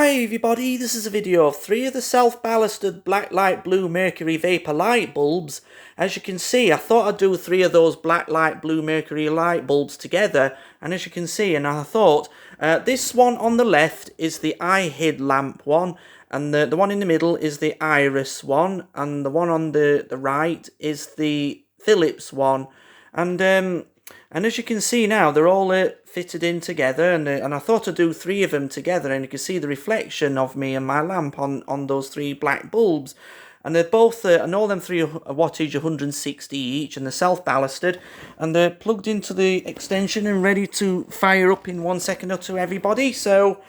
Hi everybody, this is a video of 3 of the self-ballasted blacklight blue mercury vapor light bulbs. As you can see, I thought I'd do 3 of those blacklight blue mercury light bulbs together, and as you can see, and I thought, this one on the left is the eye-hid lamp one, and the one in the middle is the iris one, and the one on the right is the Philips one, and as you can see now, they're all fitted in together, and I thought I'd do 3 of them together, and you can see the reflection of me and my lamp on those 3 black bulbs. And they're both, and all them 3 are wattage 160 each, and they're self-ballasted, and they're plugged into the extension and ready to fire up in 1 second or 2, everybody. So,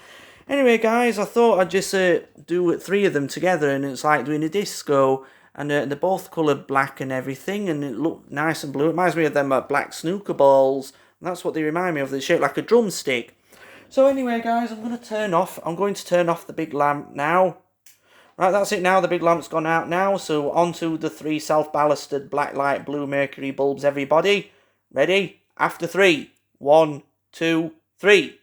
anyway guys, I thought I'd just do 3 of them together, and it's like doing a disco. And they're both coloured black and everything, and it looked nice and blue. It reminds me of them black snooker balls, and that's what they remind me of. They're shaped like a drumstick. So anyway, guys, I'm going to turn off the big lamp now. Right, that's it now. The big lamp's gone out now. So onto the 3 self-ballasted blacklight blue mercury bulbs, everybody. Ready? After 3. 1, 2, 3.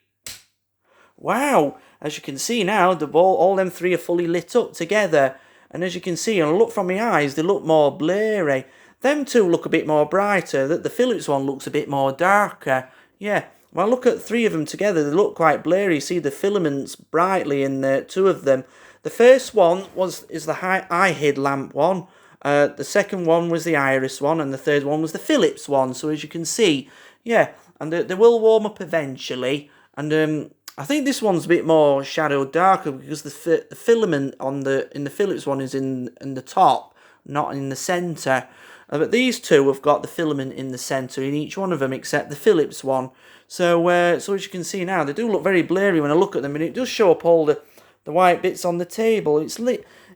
Wow! As you can see now, all them 3 are fully lit up together. And as you can see, and I look from my eyes, they look more blurry. Them 2 look a bit more brighter. The Philips one looks a bit more darker. Yeah, when I look at 3 of them together, they look quite blurry. You see the filaments brightly in 2 of them. The first one is the eye-hid lamp one. The second one was the iris one, and the third one was the Philips one. So as you can see, yeah, and they will warm up eventually. And I think this one's a bit more shadowed darker because the filament in the Philips one is in the top, not in the centre. But these 2 have got the filament in the centre in each one of them except the Philips one. So as you can see now, they do look very blurry when I look at them, and it does show up all the white bits on the table. It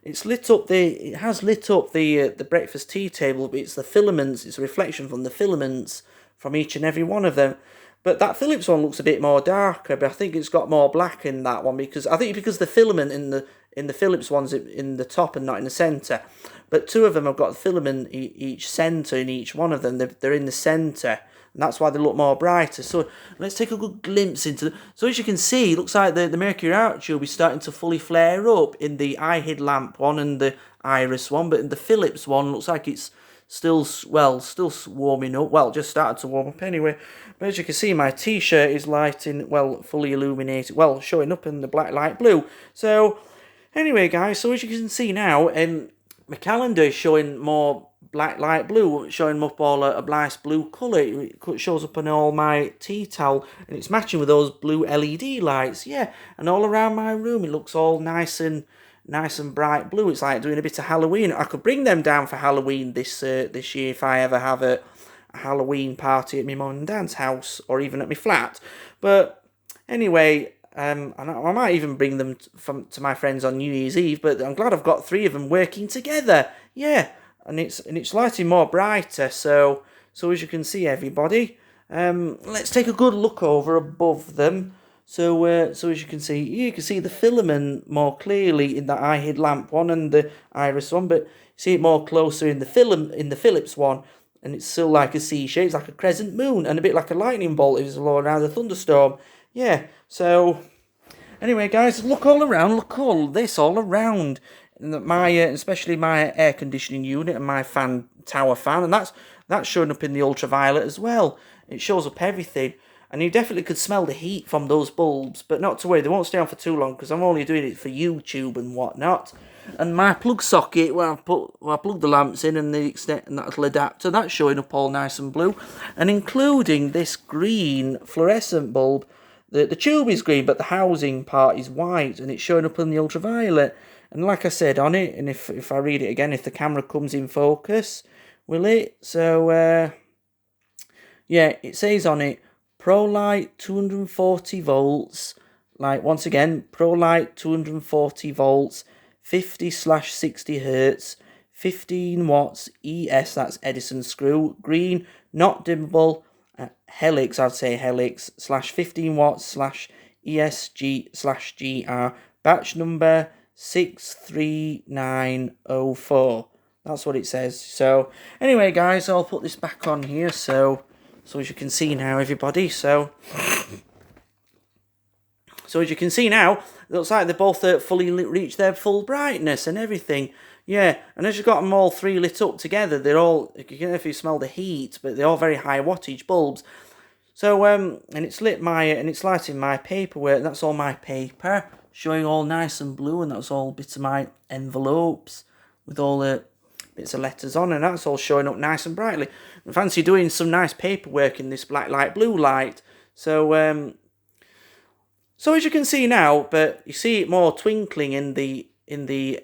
has lit up the breakfast tea table, but it's the filaments. It's a reflection from the filaments from each and every one of them. But that Philips one looks a bit more darker, but I think it's got more black in that one because the filament in the Philips one's in the top and not in the centre. But 2 of them have got filament each centre in each one of them. They're in the centre, and that's why they look more brighter. So let's take a good glimpse into them. So as you can see, it looks like the mercury arc tube is starting to fully flare up in the eye-hid lamp one and the iris one, but in the Philips one looks like it's still warming up. Well, just started to warm up anyway. But as you can see, my t-shirt is lighting, well, fully illuminated, well, showing up in the black light blue. So, anyway, guys, so as you can see now, my calendar is showing more black light blue, showing up all a nice blue colour. It shows up on all my tea towel, and it's matching with those blue LED lights, yeah. And all around my room, it looks all nice and bright blue. It's like doing a bit of Halloween. I could bring them down for Halloween this year if I ever have a Halloween party at my mum and dad's house, or even at my flat. But anyway, I might even bring them to my friends on New Year's Eve. But I'm glad I've got 3 of them working together. Yeah, and it's lighting more brighter. So as you can see, everybody, let's take a good look over above them. So as you can see the filament more clearly in the eye-hid lamp one and the iris one, but you see it more closer in the Philips one, and it's still like a C shape. It's like a crescent moon and a bit like a lightning bolt if it's blowing around a thunderstorm. Yeah. So anyway, guys, look all around. Look all this all around. Especially my air conditioning unit and my tower fan, and that's showing up in the ultraviolet as well. It shows up everything. And you definitely could smell the heat from those bulbs, but not to worry, they won't stay on for too long because I'm only doing it for YouTube and whatnot. And my plug socket, where I plug the lamps in and that little adapter, that's showing up all nice and blue. And including this green fluorescent bulb, the tube is green, but the housing part is white, and it's showing up in the ultraviolet. And like I said on it, and if I read it again, if the camera comes in focus, will it? So, yeah, it says on it, ProLight 240 volts, like once again, ProLight 240 volts, 50/60 hertz, 15 watts ES, that's Edison screw, green, not dimmable, helix, I'd say helix, /15 watts /ESG/GR, batch number 63904. That's what it says. So, anyway, guys, I'll put this back on here, so as you can see now, everybody, so So as you can see now, it looks like they both fully reached their full brightness and everything. Yeah, and as you've got them all three lit up together, they're all, you can if you smell the heat, but they're all very high wattage bulbs. So, and it's lighting my paperwork. That's all my paper, showing all nice and blue, and that's all bits of my envelopes with all the bits of letters on, and that's all showing up nice and brightly. I fancy doing some nice paperwork in this black light, blue light. So, so as you can see now, but you see it more twinkling in the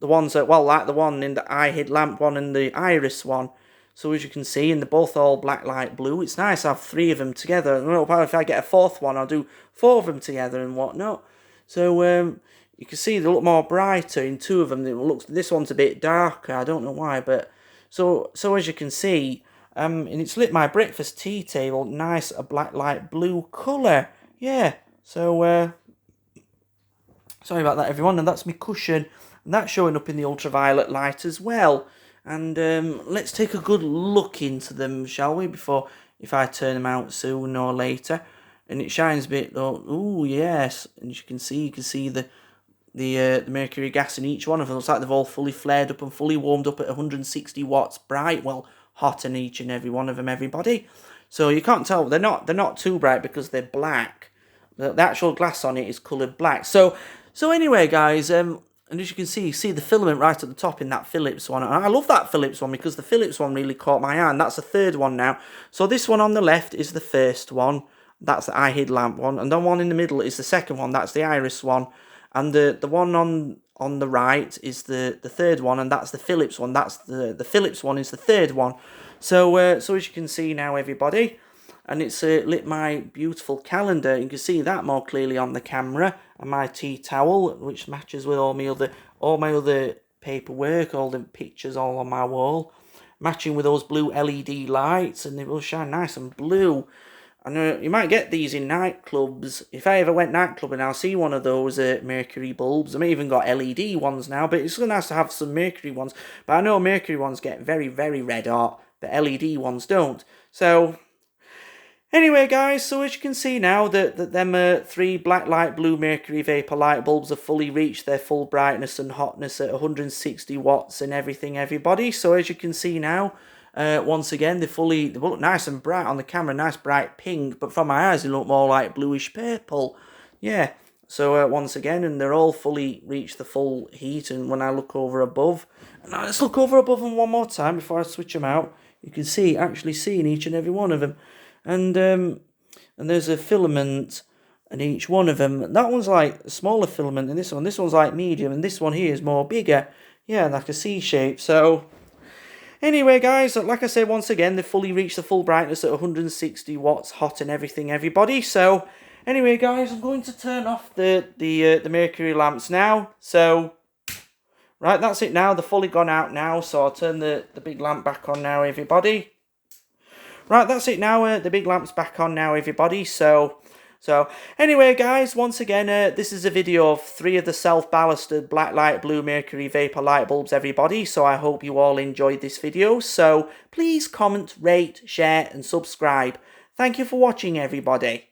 ones that, well, like the one in the eye hid lamp one and the iris one. So as you can see, and they're both all black light blue. It's nice to have three of them together. I don't know if I get a fourth one, I'll do four of them together and whatnot. So you can see they look more brighter in two of them. This one's a bit darker. I don't know why, but so as you can see, and it's lit my breakfast tea table. Nice, a black light blue colour. Yeah. So sorry about that, everyone. And that's my cushion, and that's showing up in the ultraviolet light as well. And let's take a good look into them, shall we? If I turn them out soon or later. And it shines a bit though. Ooh, yes. And you can see the mercury gas in each one of them. Looks like they've all fully flared up and fully warmed up at 160 watts bright. Well, hot in each and every one of them, everybody. So you can't tell. They're not too bright because they're black. The actual glass on it is coloured black. So anyway, guys, and as you can see the filament right at the top in that Philips one. And I love that Philips one because the Philips one really caught my eye. And that's the third one now. So this one on the left is the first one. That's the eye hid lamp one. And the one in the middle is the second one. That's the iris one. And the one on the right is the third one. And that's the Philips one. That's the Philips one is the third one. So as you can see now, everybody. And it's lit my beautiful calendar. You can see that more clearly on the camera. And my tea towel, which matches with all my other paperwork, all the pictures all on my wall, matching with those blue LED lights, and they will shine nice and blue. And you might get these in nightclubs. If I ever went nightclubbing, I'll see one of those mercury bulbs. I may even got LED ones now, but it's so nice to have some mercury ones. But I know mercury ones get very, very red hot, but LED ones don't. So anyway, guys, so as you can see now that them three black light blue mercury vapor light bulbs have fully reached their full brightness and hotness at 160 watts and everything, everybody. So as you can see now, once again, they look nice and bright on the camera, nice bright pink, but from my eyes they look more like bluish purple. Yeah, so once again, and they're all fully reached the full heat. And when I look over above, and now let's look over above them one more time before I switch them out, you can actually see in each and every one of them. And there's a filament in each one of them. That one's like a smaller filament than this one. This one's like medium, and this one here is more bigger. Yeah, like a C shape. So anyway, guys, like I said, once again, they've fully reached the full brightness at 160 watts, hot and everything, everybody. So anyway, guys, I'm going to turn off the mercury lamps now. So right, that's it now. They're fully gone out now. So I'll turn the big lamp back on now, everybody. Right, that's it now. The big lamp's back on now, everybody. So anyway, guys, once again, this is a video of 3 of the self-ballasted black light blue mercury vapor light bulbs, everybody. So I hope you all enjoyed this video. So please comment, rate, share, and subscribe. Thank you for watching, everybody.